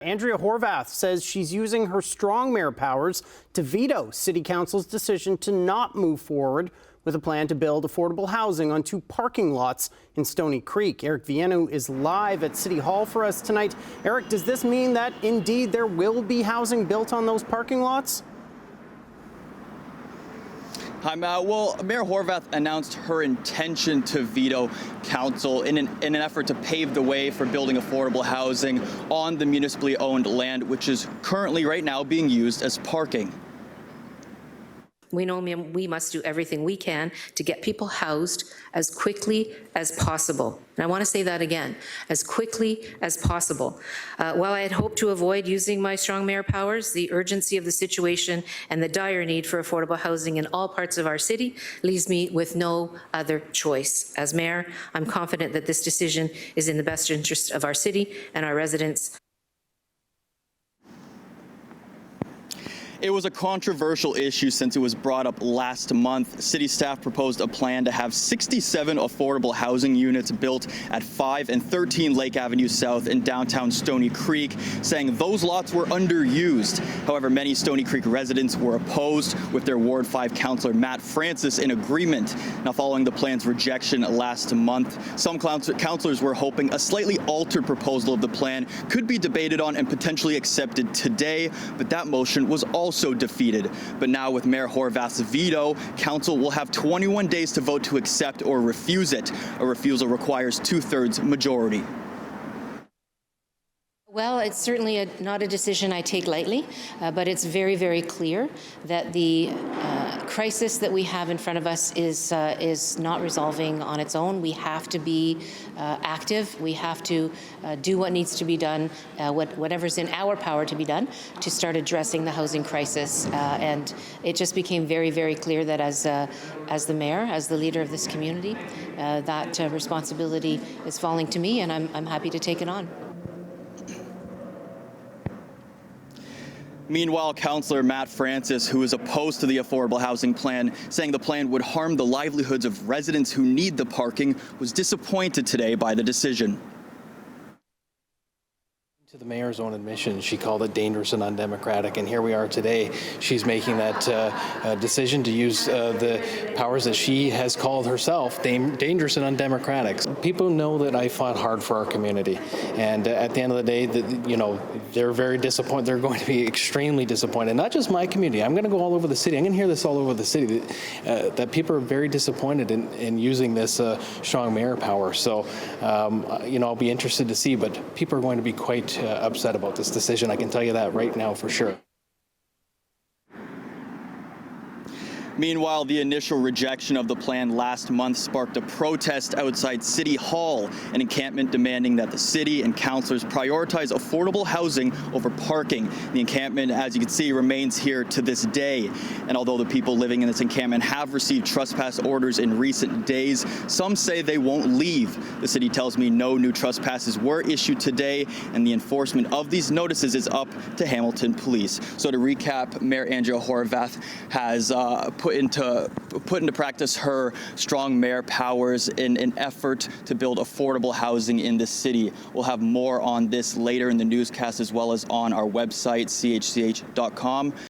Andrea Horwath says she's using her strong mayor powers to veto City Council's decision to not move forward with a plan to build affordable housing on 2 parking lots in Stoney Creek. Eric Viennu is live at City Hall for us tonight. Eric, does this mean that indeed there will be housing built on those parking lots? Hi, Matt. Well, Mayor Horwath announced her intention to veto council in an effort to pave the way for building affordable housing on the municipally owned land, which is currently right now being used as parking. We know we must do everything we can to get people housed as quickly as possible. And I want to say that again, as quickly as possible. While I had hoped to avoid using my strong mayor powers, the urgency of the situation and the dire need for affordable housing in all parts of our city leaves me with no other choice. As mayor, I'm confident that this decision is in the best interest of our city and our residents. It was a controversial issue since it was brought up last month. City staff proposed a plan to have 67 affordable housing units built at 5 and 13 Lake Avenue South in downtown Stoney Creek, saying those lots were underused. However, many Stoney Creek residents were opposed, with their Ward 5 Councillor Matt Francis in agreement. Now, following the plan's rejection last month, some councillors were hoping a slightly altered proposal of the plan could be debated on and potentially accepted today, but that motion was also defeated. But now with Mayor Horwath's veto, council will have 21 days to vote to accept or refuse it. A refusal requires 2/3 majority. Well, it's certainly not a decision I take lightly, but it's very, very clear that the crisis that we have in front of us is not resolving on its own. We have to be active. We have to do what needs to be done, whatever's in our power to be done, to start addressing the housing crisis. And it just became very, very clear that as the mayor, as the leader of this community, that responsibility is falling to me, and I'm happy to take it on. Meanwhile, Councillor Matt Francis, who is opposed to the affordable housing plan, saying the plan would harm the livelihoods of residents who need the parking, was disappointed today by the decision. To the mayor's own admission, she called it dangerous and undemocratic, and here we are today. She's making that decision to use the powers that she has called herself dangerous and undemocratic. People know that I fought hard for our community, and at the end of the day, they're very disappointed. They're going to be extremely disappointed. Not just my community. I'm going to go all over the city. I'm going to hear this all over the city, that people are very disappointed in using this strong mayor power. So, I'll be interested to see, but people are going to be quite upset about this decision. I can tell you that right now for sure. Meanwhile, the initial rejection of the plan last month sparked a protest outside City Hall, an encampment demanding that the city and councillors prioritize affordable housing over parking. The encampment, as you can see, remains here to this day. And although the people living in this encampment have received trespass orders in recent days, some say they won't leave. The city tells me no new trespasses were issued today, and the enforcement of these notices is up to Hamilton Police. So to recap, Mayor Andrea Horwath has put into practice her strong mayor powers in an effort to build affordable housing in the city. We'll have more on this later in the newscast, as well as on our website, chch.com.